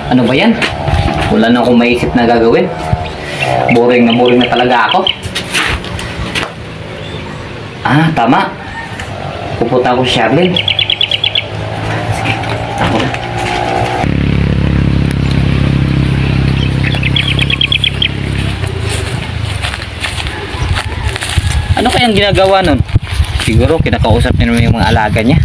Ano ba yan? Wala na akong maisip na gagawin. Boring na talaga ako. Ah, tama. Pupunta ako si Charlene. Sige, ako na. Ano kayang ginagawa nun? Siguro kinakausap niya naman yung mga alaga niya.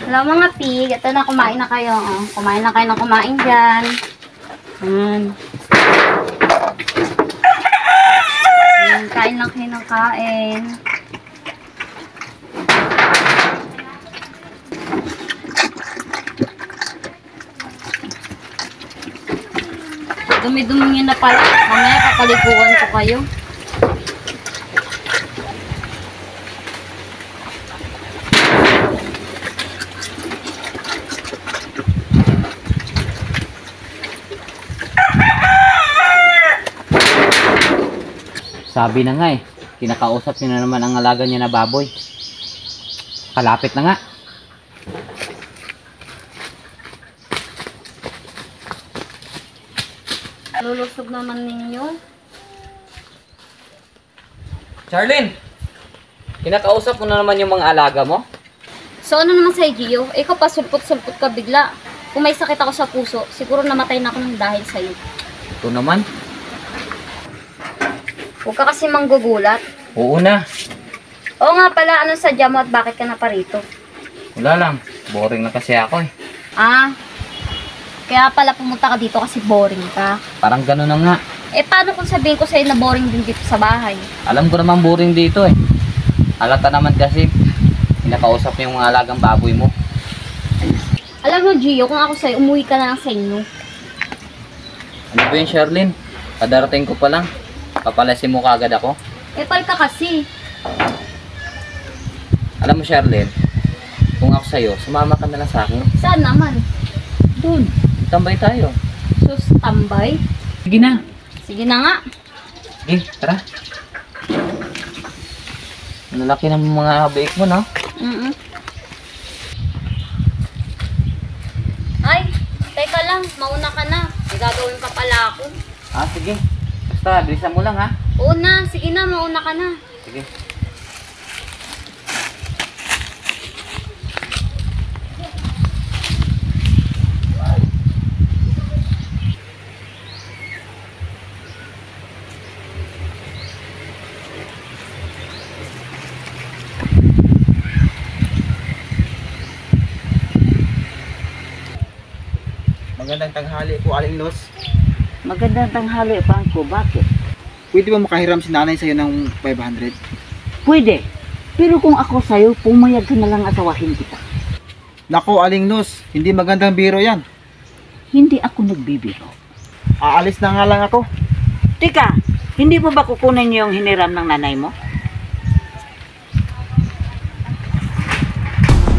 Hello mga pig, ito na, kumain na kayo. Oh. Kumain na kayo ng kumain dyan. Kain lang kayo ng kain. Dumi-dumi nyo na pala. Mamaya papaliguan ko kayo. Sabi na nga eh, kinakausap niya na naman ang alaga niya na baboy. Kalapit na nga. Lulusog naman ninyo. Charlene! Kinakausap mo na naman yung mga alaga mo? So ano naman sa'yo, Gio? Ikaw pa sulpot-sulpot ka bigla. Kung may sakit ako sa puso, siguro namatay na ako ng dahil sa'yo. Ito naman. Huwag ka kasi manggugulat. Oo na. Oo nga pala, anong sadya mo at bakit ka na pa rito? Wala lang. Boring na kasi ako eh. Ah, kaya pala pumunta ka dito kasi boring ka. Parang gano'n na nga. Eh paano kung sabihin ko sa'yo na boring din dito sa bahay? Alam ko naman boring dito eh. Halata naman kasi kinakausap mo yung mga alagang baboy mo. Alam mo, Gio, kung ako sa'yo, umuwi ka na lang sa inyo. Ano ba yun, Charlene? Kadarating ko pa lang. Papalasin mo kagad ako. Eh, pal ka kasi. Alam mo, Charlene, kung ako sa'yo, sumama ka na lang sa akin. Saan naman? Doon. Tambay tayo. Sus, tambay? Sige na. Sige na nga. Sige, tara. Ang lalaki ng mga bake mo, no? Ay, teka lang. Mauna ka na. May gagawin pa pala ako. Ah, sige. Basta, bilisan mo lang, ha? Oo na. Sige na, mauna ka na. Sige. Magandang tanghali po, Aling Los. Magandang tanghali pa ko. Bakit? Pwede ba makahiram si nanay sa'yo ng 500? Pwede. Pero kung ako sa'yo, pumayag ka na lang asawahin kita. Nako, Aling Los, hindi magandang biro yan. Hindi ako nagbibiro. Aalis na nga lang ako. Tika, hindi mo ba kukunin yung hiniram ng nanay mo?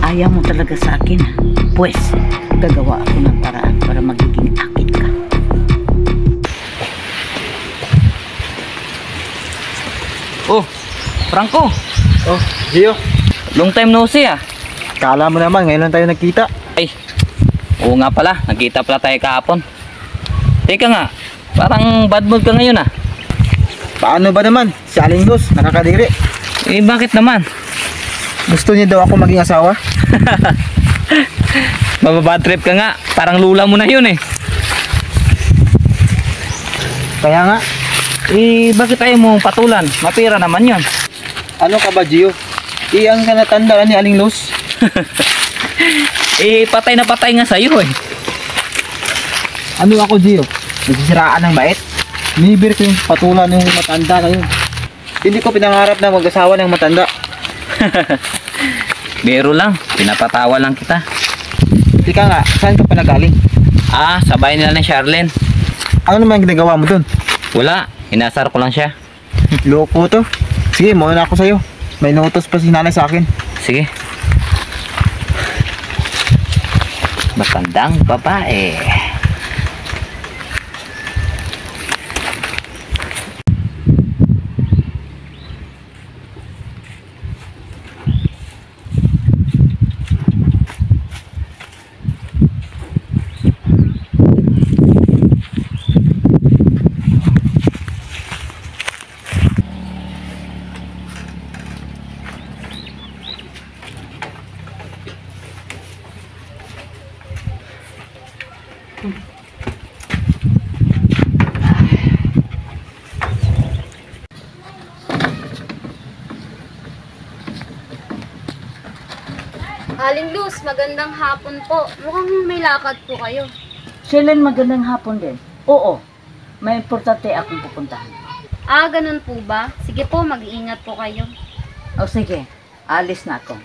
Ayaw mo talaga sa akin. Pues, gagawa ako ng paraan para magiging akit ka. Oh, Franco. Oh, Gio, Long time no see, ah. kala mo naman, ngayon lang tayo nagkita. Ay, oo nga pala. Nagkita pala tayo kahapon. Teka nga, parang bad mood ka ngayon, ah. Paano ba naman? Si Aling Los, nakakadiri. Eh, bakit naman? Gusto niya daw ako maging asawa? Mababad trip ka nga. Parang lula mo na yun, eh. Kaya nga, Eh, bakit tayo mo patulan? Mapira naman yun. ano ka ba, Gio? Iyang ka natandaan ni Aling Los. Eh, patay na patay nga sa'yo, eh. Ano ako, Gio? Nagsisiraan ng bait? Nibir ko yung patulan yung matanda na yun. Hindi ko pinangarap na mag-asawa ng matanda. Biro lang. Pinapatawa lang kita. Ika nga, saan ka pa nagaling? Ah, sabay nila ni Charlene. Ano naman ginagawa mo dun? Wala. Inasar ko lang siya. Loko to. Sige, muna ako sa'yo. May inuutos pa si nanay sa akin. Sige. Matandang babae. Aling Luz, magandang hapon po. Mukhang may lakad po kayo. Shelen, magandang hapon din. Oo, may importante akong pupuntahan. Ah, ganun po ba? Sige po, mag-iingat po kayo. O sige, alis na ako.